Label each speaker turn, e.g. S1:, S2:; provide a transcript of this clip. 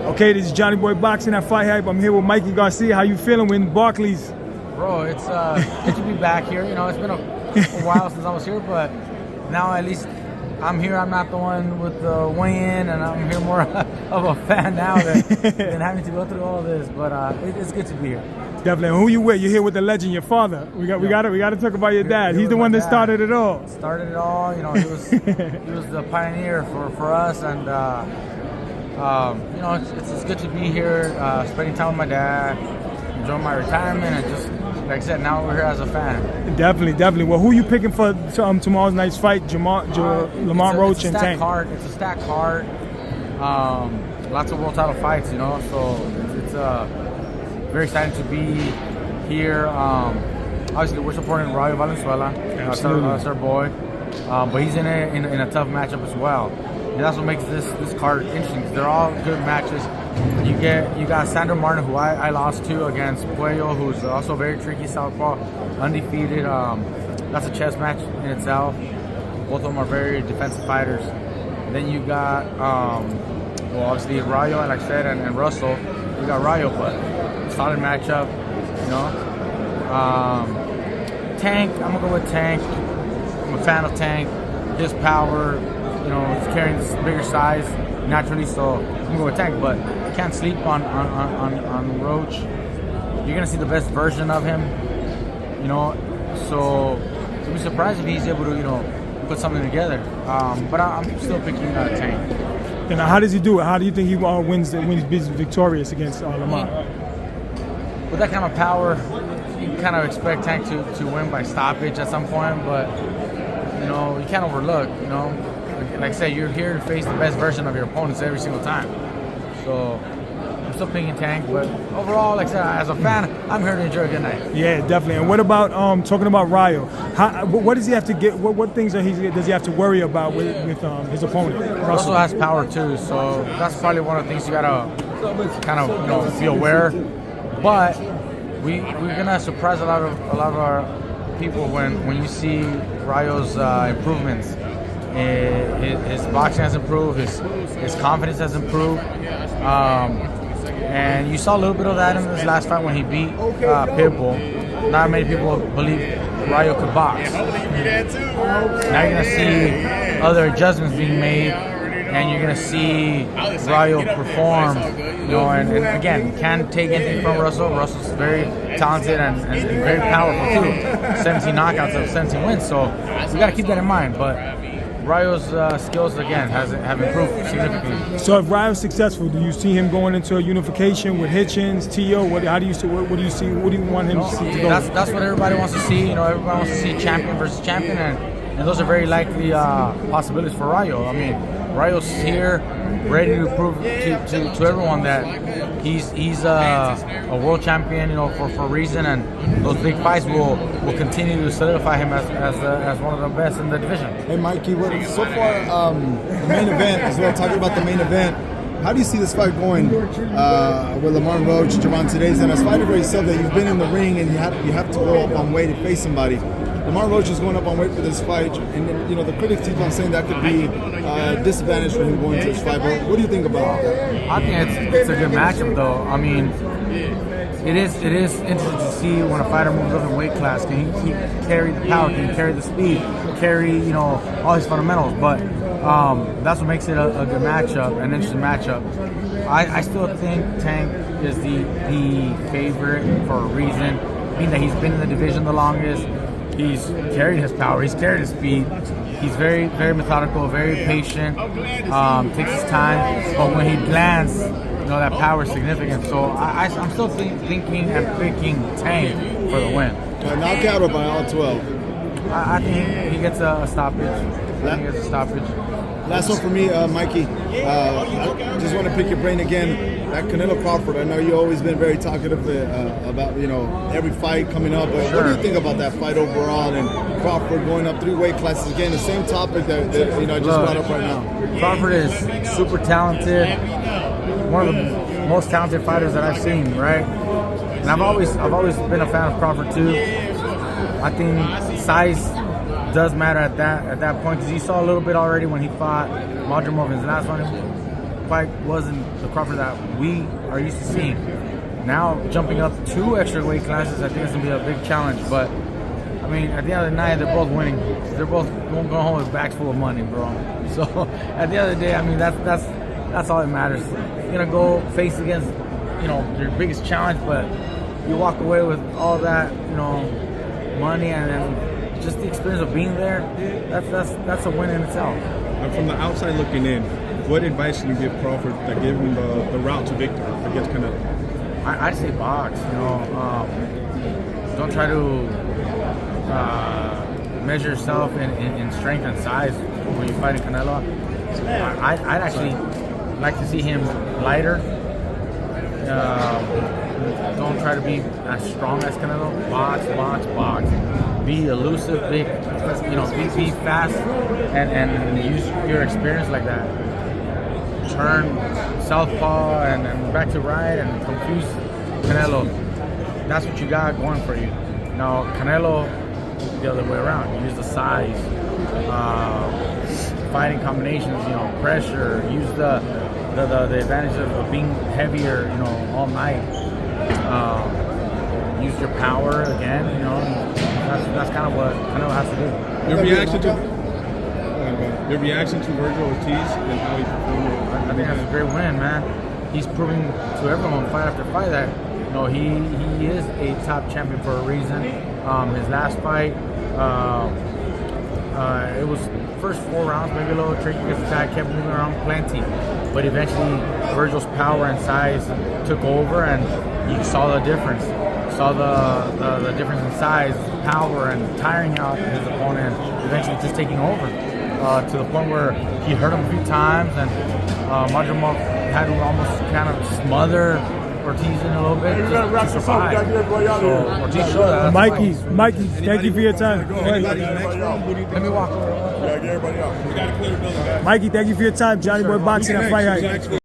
S1: Okay, this is Johnny Boy Boxing at Fight Hype. I'm here with Mikey Garcia. How you feeling in Barclays?
S2: Bro, it's good to be back here. You know, it's been a while since I was here, but now at least I'm here. I'm not the one with the weigh-in, and I'm here more of a fan now than having to go through all this. But it's good to be here.
S1: Definitely. And who you with? You're here with the legend, your father. We got to talk about your dad. He's the one that started it all.
S2: Started it all. You know, he was the pioneer for us, and you know, it's good to be here, spending time with my dad, enjoying my retirement, and just like I said, now we're here as a fan.
S1: Definitely. Well, who are you picking for tomorrow's night's fight? Lamont Roach and Tank.
S2: It's a stacked card. Lots of world title fights, you know. So it's very exciting to be here. Obviously, we're supporting Rayo Valenzuela. That's our boy. But he's in a tough matchup as well. And that's what makes this card interesting. They're all good matches. You got Sandro Martin, who I lost to, against Puello, who's also very tricky southpaw, undefeated. That's a chess match in itself. Both of them are very defensive fighters. And then you got, well, obviously Rayo, like I said, and Russell. We got Rayo, but solid matchup, you know. Tank, I'm gonna go with Tank. I'm a fan of Tank. His power, you know, he's carrying this bigger size naturally, so I'm gonna go with Tank. But can't sleep on Roach. You're gonna see the best version of him, you know. So you'll be surprised if he's able to, you know, put something together. But I'm still picking Tank.
S1: And how does he do it? How do you think he wins victorious against Lamont?
S2: With that kind of power, you kind of expect Tank to win by stoppage at some point, but you know, you can't overlook, you know. Like I said, you're here to face the best version of your opponents every single time. So I'm still picking Tank, but overall, like I said, as a fan, I'm here to enjoy a good night.
S1: Yeah, definitely. And what about talking about Rayo? What does he have to get? What things does he have to worry about with his opponent?
S2: Russell has power too, so that's probably one of the things you gotta kind of, you know, be aware. But we're gonna surprise a lot of our people when you see Rayo's improvements. His boxing has improved. His confidence has improved. And you saw a little bit of that in this last fight when he beat Pitbull. Not many people believe Rayo could box. Now you're gonna see other adjustments being made, and you're gonna see Rayo perform. You know, and again, can't take anything from Russell. Russell's very talented and very powerful too. 17 knockouts of 17 wins. So we gotta keep that in mind. But Rayo's skills again have improved significantly.
S1: So if Rayo's successful, do you see him going into a unification with Hitchens, Tio? What do you see? What do you see? What do you want him to see to go?
S2: That's what everybody wants to see. You know, everybody wants to see champion versus champion, and those are very likely possibilities for Rayo. I mean, Rayo's here, ready to prove to everyone that he's a world champion, you know, for a reason, and those big fights will continue to solidify him as one of the best in the division.
S3: Hey, Mikey, so far the main event as well. Talking about the main event, how do you see this fight going with Lamont Roach, Gervonta Davis, and as fighter for yourself that you've been in the ring and you have to go up on weight to face somebody? Lamont Roach is going up on weight for this fight, and you know the critics keep on saying that could be a disadvantage for him going to this fight. But what do you think about that?
S2: I think it's a good matchup, though. I mean, it is interesting to see when a fighter moves up in weight class. Can he carry the power? Can he carry the speed? Carry, you know, all his fundamentals? But that's what makes it a good matchup, an interesting matchup. I still think Tank is the favorite for a reason, being that he's been in the division the longest. He's carried his power. He's carried his speed. He's very, very methodical, very patient. Takes his time, but when he lands, you know, that power is significant. So I'm still thinking and picking Tank for the win.
S3: Knockout or by all 12?
S2: I think he gets a stoppage.
S3: Last one for me, Mikey. I just want to pick your brain again. That Canelo Crawford, I know you've always been very talkative about, you know, every fight coming up. But
S2: Sure.
S3: What do you think about that fight overall and Crawford going up 3 weight classes again? The same topic that you know I just brought up right now.
S2: Crawford is super talented. One of the most talented fighters that I've seen, right? And I've always been a fan of Crawford too. I think size does matter at that point, because you saw a little bit already when he fought Madrimov in his last one. Fight wasn't the Crawford that we are used to seeing. Now jumping up 2 extra weight classes, I think it's gonna be a big challenge. But I mean, at the end of the night, they're both winning. They're both going home with bags full of money, bro. So at the end of the day, I mean, that's all that matters. You're gonna go face against, you know, your biggest challenge, but you walk away with all that, you know, money and then just the experience of being there. That's a win in itself.
S4: And from the outside looking in, what advice can you give Crawford that gave him the route to victory against Canelo?
S2: I'd say box. You know, don't try to measure yourself in strength and size when you're fighting Canelo. I'd actually like to see him lighter. Don't try to be as strong as Canelo. Box. Be elusive, be fast, and use your experience like that. Turn southpaw and back to right and confuse Canelo. That's what you got going for you. Now Canelo, the other way around. You use the size, fighting combinations. You know, pressure. Use the advantage of being heavier. You know, all night. Use your power again. You know, that's kind of what Canelo has to do.
S4: Your reaction to Virgil Ortiz and how he performed.
S2: I think that's a great win, man. He's proving to everyone fight after fight that, you know, he is a top champion for a reason. His last fight, it was first 4 rounds, maybe a little tricky because the guy kept moving around plenty. But eventually, Virgil's power and size took over, and you saw the difference. You saw the difference in size, power, and tiring out his opponent, eventually just taking over. To the point where he hurt him a few times, and Madrimov had to almost kind of smother Ortiz in a little bit to survive. So Ortiz showed that.
S1: Mikey, thank you for your time.
S2: Let me walk over.
S1: Mikey, thank you for your time. Johnny Boy Boxing at Fight Hype.